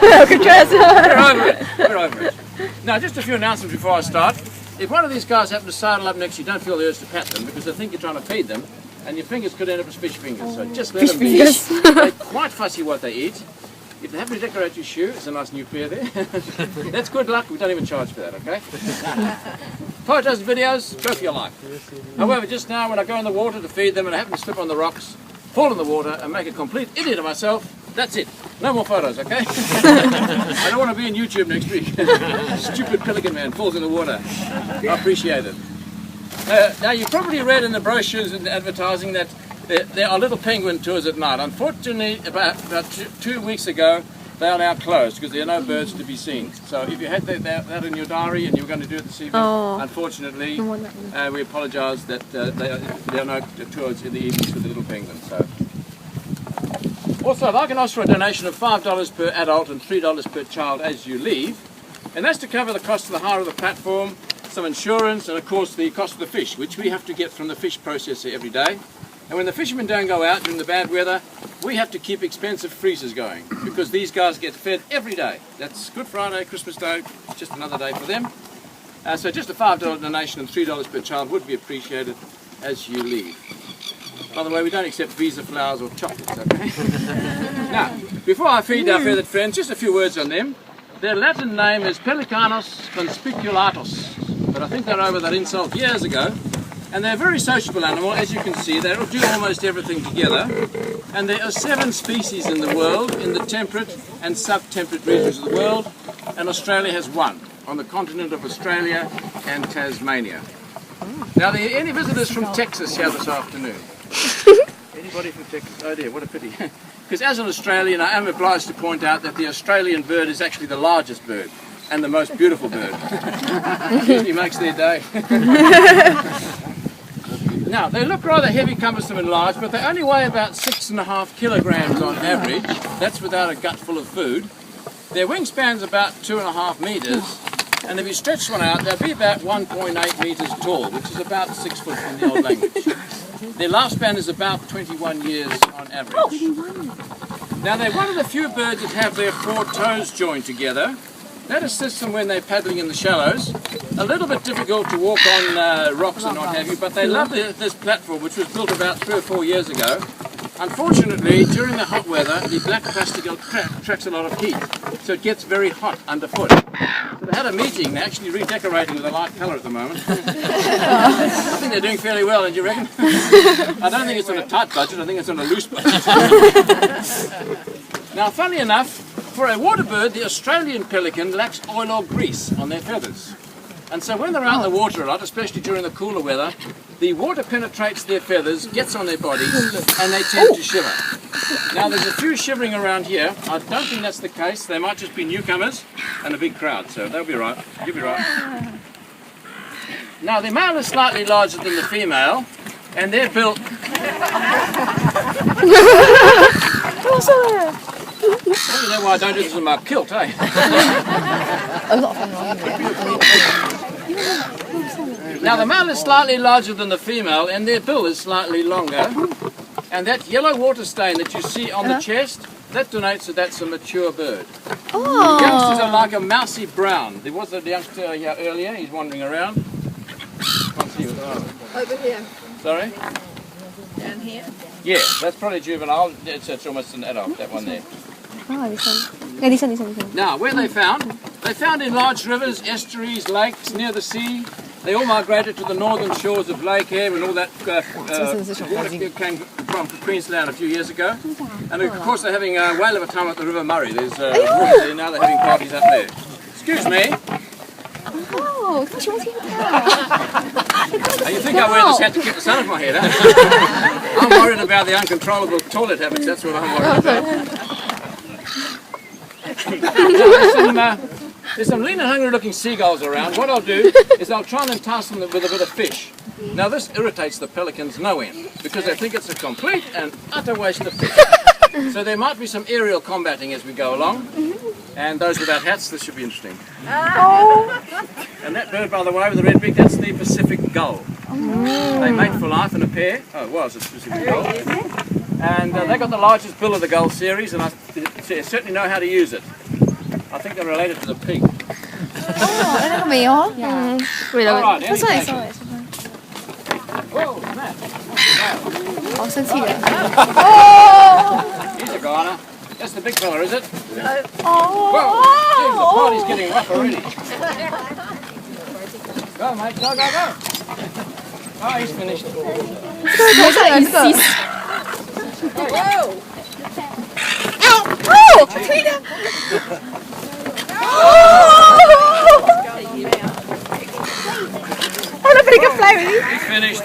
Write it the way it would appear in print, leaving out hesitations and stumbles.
We're over it. We're over it. Now, just a few announcements before I start. If one of these guys happen to sidle up next to you, don't feel the urge to pat them because they think you're trying to feed them, and your fingers could end up as fish fingers. So just let them be. They're quite fussy what they eat. If they happen to decorate your shoe, it's a nice new pair there. That's good luck. We don't even charge for that, okay? Photos and videos, go for your life. However, just now when I go in the water to feed them and I happen to slip on the rocks, fall in the water and make a complete idiot of myself, that's it. No more photos, okay? I don't want to be on YouTube next week. Stupid pelican man falls in the water. I appreciate it. Now, you probably read in the brochures and advertising that there are little penguin tours at night. Unfortunately, about 2 weeks ago, they are now closed because there are no birds to be seen. So if you had that in your diary and you were going to do it this evening, unfortunately, we apologise that there are no tours in the evenings for the little penguins. So. Also, if I can ask for a donation of $5 per adult and $3 per child as you leave, and that's to cover the cost of the hire of the platform, some insurance, and of course the cost of the fish, which we have to get from the fish processor every day. And when the fishermen don't go out during the bad weather, we have to keep expensive freezers going because these guys get fed every day. That's Good Friday, Christmas Day, just another day for them. So just a $5 donation and $3 per child would be appreciated as you leave. By the way, we don't accept Visa flowers or chocolates, okay? Now, before I feed our feathered friends, just a few words on them. Their Latin name is Pelicanus conspiculatus, but I think they're over that insult years ago. And they're a very sociable animal, as you can see. They do almost everything together. And there are 7 species in the world, in the temperate and sub-temperate regions of the world. And Australia has 1, on the continent of Australia and Tasmania. Now, are there any visitors from Texas here this afternoon? Anybody from Texas? Oh dear, what a pity. Because as an Australian, I am obliged to point out that the Australian bird is actually the largest bird and the most beautiful bird. Usually makes their day. Now, they look rather heavy, cumbersome and large, but they only weigh about 6.5 kilograms on average. That's without a gut full of food. Their wingspan's about 2.5 meters, and if you stretch one out, they'll be about 1.8 meters tall, which is about 6 foot in the old language. Their lifespan is about 21 years on average. Now, they're one of the few birds that have their 4 toes joined together. That assists them when they're paddling in the shallows. A little bit difficult to walk on rocks and what have you, but they love this platform, which was built about 3 or 4 years ago. Unfortunately, during the hot weather, the black plastic attracts a lot of heat, so it gets very hot underfoot. So they had a meeting. They're actually redecorating with a light colour at the moment. I think they're doing fairly well, don't you reckon? I don't think it's on a tight budget, I think it's on a loose budget. Now, funnily enough, for a water bird, the Australian pelican lacks oil or grease on their feathers. And so when they're out in the water a lot, especially during the cooler weather, the water penetrates their feathers, gets on their bodies, and they tend to shiver. Now, there's a few shivering around here. I don't think that's the case. They might just be newcomers and a big crowd, so they'll be right. You'll be right. Now, the male is slightly larger than the female, and they're built... I don't know why I don't do this with my kilt, eh? Now, the male is slightly larger than the female, and their bill is slightly longer. And that yellow water stain that you see on the chest, that denotes that that's a mature bird. The youngsters are like a mousy brown. There was a youngster here earlier, he's wandering around. Can't see it. Over here. Sorry? Down here? Yeah, that's probably juvenile. It's almost an adult, that one there. Oh, this one. Yeah, this one. Now, where they found? They found in large rivers, estuaries, lakes, near the sea. They all migrated to the northern shores of Lake Eyre and all that water came from Queensland a few years ago. And of course they're having a whale of a time at the River Murray. There's water there now, they're having parties up there. Excuse me. Oh, gosh, what's here? You think I wear this hat to keep the sun off my head, huh? I'm worried about the uncontrollable toilet habits, that's what I'm worried about. There's some lean and hungry looking seagulls around. What I'll do is I'll try and entice them with a bit of fish. Now this irritates the pelicans no end because they think it's a complete and utter waste of fish. So there might be some aerial combating as we go along. And those without hats, this should be interesting. And that bird, by the way, with the red beak, that's the Pacific gull. They mate for life in a pair. Oh, it was a Pacific gull. And they got the largest bill of the gull series, and I certainly know how to use it. I think they're related to the pig. Nó có mèo hả? Mày All là right, nó sao any vậy? Whoa, Matt. Ồ, sinh气了. He's a goner. That's the big fella, is it? Oh. Whoa, geez, the party's getting rough already. Go, mate, go, go, go. Oh, he's finished. Whoa! Oh! Oh, look at the fly. He's finished.